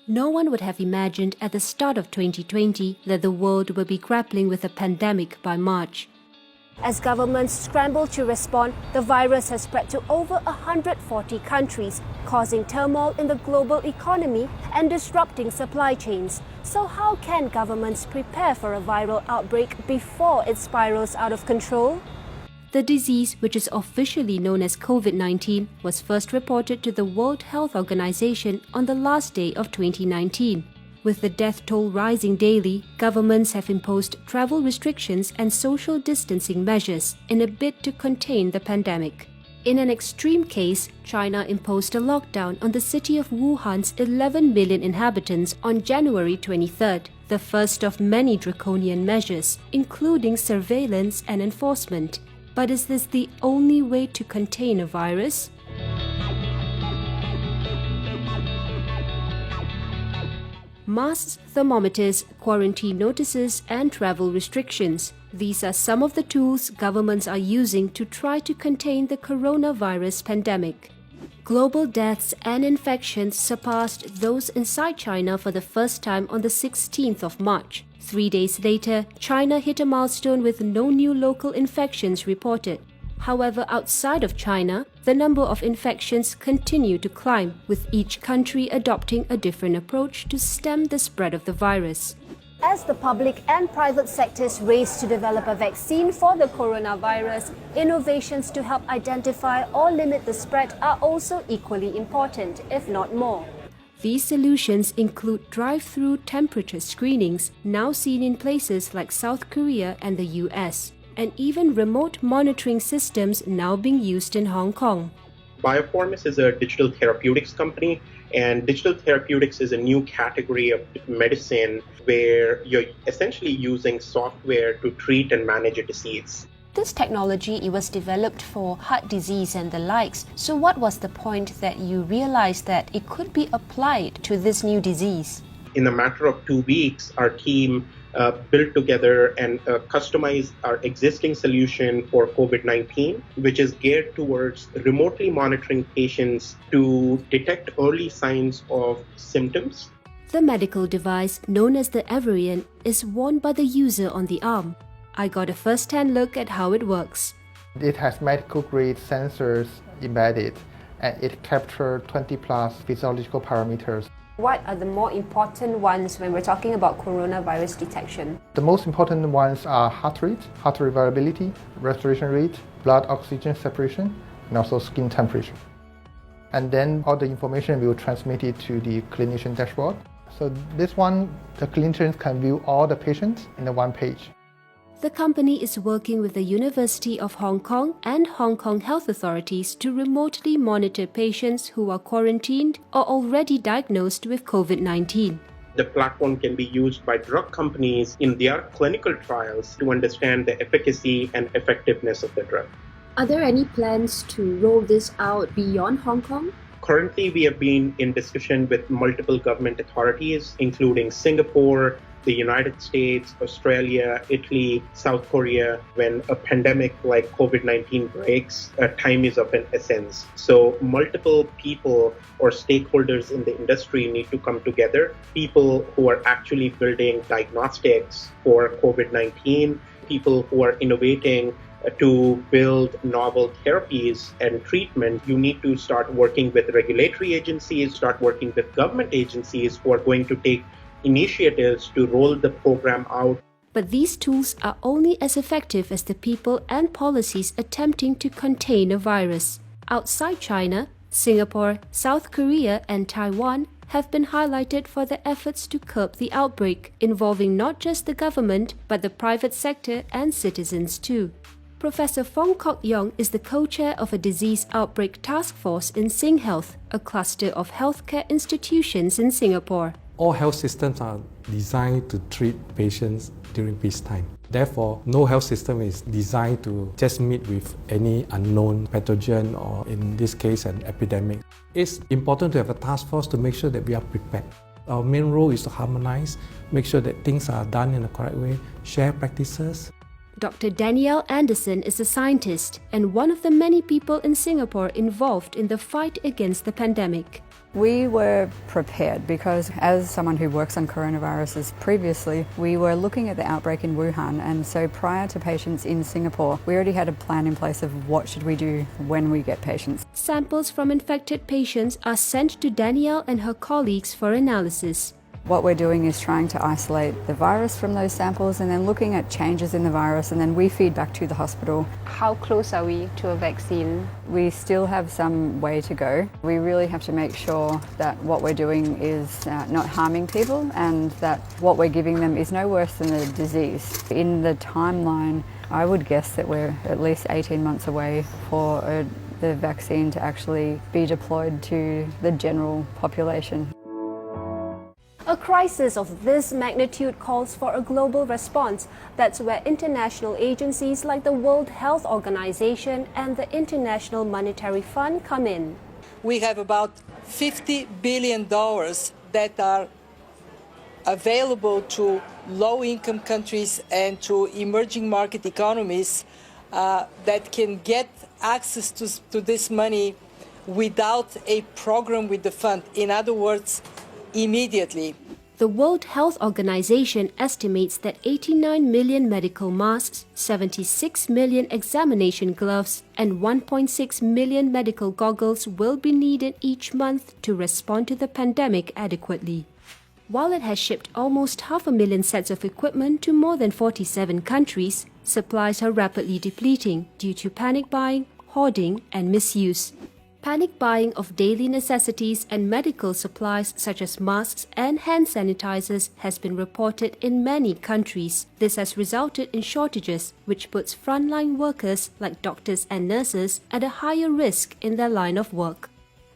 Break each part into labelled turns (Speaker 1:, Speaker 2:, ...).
Speaker 1: No one would have imagined at the start of 2020 that the world would be grappling with a pandemic by March. As governments scramble to respond, the virus has spread to over 140 countries, causing turmoil in the global economy and disrupting supply chains. So how can governments prepare for a viral outbreak before it spirals out of control? The disease, which is officially known as COVID-19, was first reported to the World Health Organization on the last day of 2019. With the death toll rising daily, governments have imposed travel restrictions and social distancing measures in a bid to contain the pandemic. In an extreme case, China imposed a lockdown on the city of Wuhan's 11 million inhabitants on January 23rd, the first of many draconian measures, including surveillance and enforcement. But is this the only way to contain a virus? Masks, thermometers, quarantine notices, and travel restrictions. These are some of the tools governments are using to try to contain the coronavirus pandemic. Global deaths and infections surpassed those inside China for the first time on the 16th of March. 3 days later, China hit a milestone with no new local infections reported. However, outside of China, the number of infections continue to climb, with each country adopting a different approach to stem the spread of the virus. As the public and private sectors race to develop a vaccine for the coronavirus, innovations to help identify or limit the spread are also equally important, if not more. These solutions include drive-through temperature screenings, now seen in places like South Korea and the US, and even remote monitoring systems now being used in Hong Kong.
Speaker 2: Bioformis is a digital therapeutics company, and digital therapeutics is a new category of medicine where you're essentially using software to treat and manage a disease.
Speaker 1: This technology, it was developed for heart disease and the likes. So what was the point that you realized that it could be applied to this new disease?
Speaker 2: In a matter of 2 weeks, our team built together and customized our existing solution for COVID-19, which is geared towards remotely monitoring patients to detect early signs of symptoms.
Speaker 1: The medical device, known as the Avarian, is worn by the user on the arm. I got a first-hand look at how it works.
Speaker 3: It has medical-grade sensors embedded, and it captures 20-plus physiological parameters.
Speaker 1: What are the more important ones when we're talking about coronavirus detection?
Speaker 3: The most important ones are heart rate variability, respiration rate, blood oxygen separation, and also skin temperature. And then all the information will transmit it to the clinician dashboard. So this one, the clinicians can view all the patients in the one page.
Speaker 1: The company is working with the University of Hong Kong and Hong Kong health authorities to remotely monitor patients who are quarantined or already diagnosed with COVID-19.
Speaker 2: The platform can be used by drug companies in their clinical trials to understand the efficacy and effectiveness of the drug.
Speaker 1: Are there any plans to roll this out beyond Hong Kong?
Speaker 2: Currently, we have been in discussion with multiple government authorities, including Singapore, the United States, Australia, Italy, South Korea. When a pandemic like COVID-19 breaks, time is of an essence. So multiple people or stakeholders in the industry need to come together. People who are actually building diagnostics for COVID-19, people who are innovating to build novel therapies and treatment. You need to start working with regulatory agencies, start working with government agencies who are going to take initiatives to roll the program out.
Speaker 1: But these tools are only as effective as the people and policies attempting to contain a virus. Outside China, Singapore, South Korea, and Taiwan have been highlighted for their efforts to curb the outbreak, involving not just the government, but the private sector and citizens too. Professor Fong Kok Yong is the co-chair of a disease outbreak task force in SingHealth, a cluster of healthcare institutions in Singapore.
Speaker 4: All health systems are designed to treat patients during peacetime. Therefore, no health system is designed to just meet with any unknown pathogen or, in this case, an epidemic. It's important to have a task force to make sure that we are prepared. Our main role is to harmonize, make sure that things are done in the correct way, share practices.
Speaker 1: Dr. Danielle Anderson is a scientist and one of the many people in Singapore involved in the fight against the pandemic.
Speaker 5: We were prepared because as someone who works on coronaviruses previously, we were looking at the outbreak in Wuhan, and so prior to patients in Singapore, we already had a plan in place of what should we do when we get patients.
Speaker 1: Samples from infected patients are sent to Danielle and her colleagues for analysis.
Speaker 5: What we're doing is trying to isolate the virus from those samples and then looking at changes in the virus, and then we feed back to the hospital.
Speaker 6: How close are we to a vaccine?
Speaker 5: We still have some way to go. We really have to make sure that what we're doing is not harming people and that what we're giving them is no worse than the disease. In the timeline, I would guess that we're at least 18 months away for the vaccine to actually be deployed to the general population.
Speaker 1: A crisis of this magnitude calls for a global response. That's where international agencies like the World Health Organization and the International Monetary Fund come in.
Speaker 7: We have about $50 billion that are available to low-income countries and to emerging market economies that can get access to this money without a program with the fund. In other words, immediately.
Speaker 1: The World Health Organization estimates that 89 million medical masks, 76 million examination gloves, and 1.6 million medical goggles will be needed each month to respond to the pandemic adequately. While it has shipped almost 500,000 sets of equipment to more than 47 countries, supplies are rapidly depleting due to panic buying, hoarding, and misuse. Panic buying of daily necessities and medical supplies such as masks and hand sanitizers has been reported in many countries. This has resulted in shortages, which puts frontline workers like doctors and nurses at a higher risk in their line of work.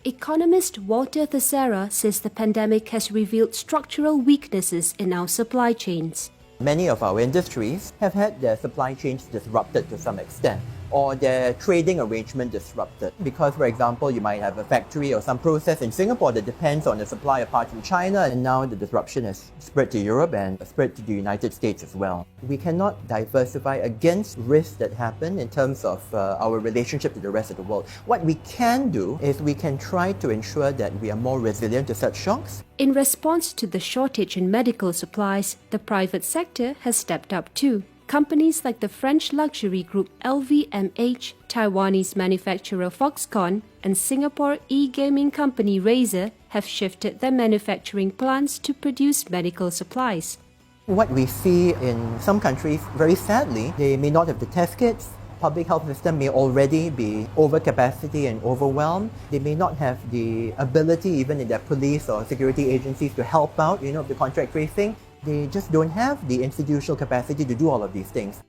Speaker 1: Economist Walter Teixeira says the pandemic has revealed structural weaknesses in our supply chains.
Speaker 8: Many of our industries have had their supply chains disrupted to some extent, or their trading arrangement disrupted. Because, for example, you might have a factory or some process in Singapore that depends on the supply of parts from China, and now the disruption has spread to Europe and spread to the United States as well. We cannot diversify against risks that happen in terms of our relationship to the rest of the world. What we can do is we can try to ensure that we are more resilient to such shocks.
Speaker 1: In response to the shortage in medical supplies, the private sector has stepped up too. Companies like the French luxury group LVMH, Taiwanese manufacturer Foxconn, and Singapore e-gaming company Razer have shifted their manufacturing plants to produce medical supplies.
Speaker 8: What we see in some countries, very sadly, they may not have the test kits. Public health system may already be overcapacity and overwhelmed. They may not have the ability, even in their police or security agencies, to help out, the contract tracing. They just don't have the institutional capacity to do all of these things.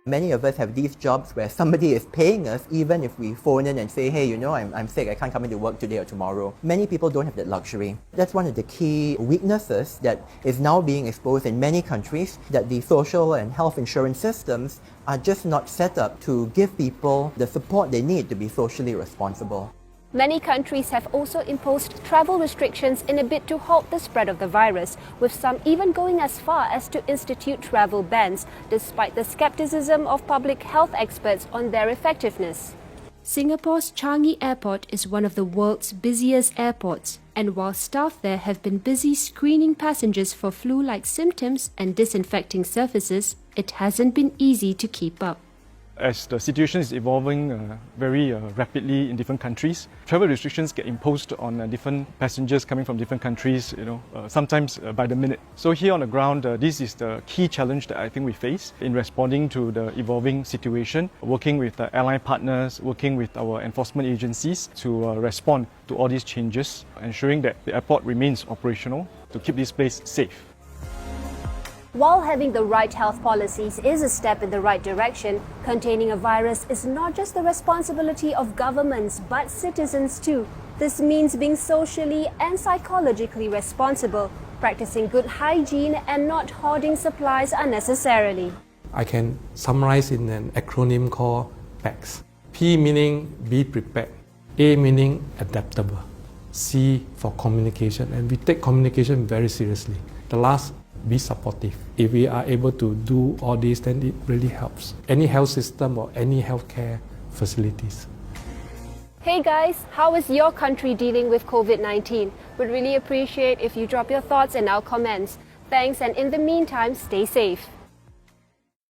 Speaker 8: Many of us have these jobs where somebody is paying us even if we phone in and say, hey, I'm sick, I can't come into work today or tomorrow. Many people don't have that luxury. That's one of the key weaknesses that is now being exposed in many countries, that the social and health insurance systems are just not set up to give people the support they need to be socially responsible.
Speaker 1: Many countries have also imposed travel restrictions in a bid to halt the spread of the virus, with some even going as far as to institute travel bans, despite the skepticism of public health experts on their effectiveness. Singapore's Changi Airport is one of the world's busiest airports, and while staff there have been busy screening passengers for flu-like symptoms and disinfecting surfaces, it hasn't been easy to keep up.
Speaker 9: As the situation is evolving very rapidly in different countries, travel restrictions get imposed on different passengers coming from different countries, sometimes by the minute. So here on the ground, this is the key challenge that I think we face in responding to the evolving situation, working with airline partners, working with our enforcement agencies to respond to all these changes, ensuring that the airport remains operational to keep this place safe.
Speaker 1: While having the right health policies is a step in the right direction, containing a virus is not just the responsibility of governments but citizens too. This means being socially and psychologically responsible, practicing good hygiene and not hoarding supplies unnecessarily.
Speaker 4: I can summarize in an acronym called PACS. P meaning be prepared, A meaning adaptable, C for communication, and we take communication very seriously. The last, be supportive. If we are able to do all this, then it really helps any health system or any healthcare facilities.
Speaker 1: Hey guys, how is your country dealing with COVID-19? We'd really appreciate if you drop your thoughts in our comments. Thanks, and in the meantime, stay safe.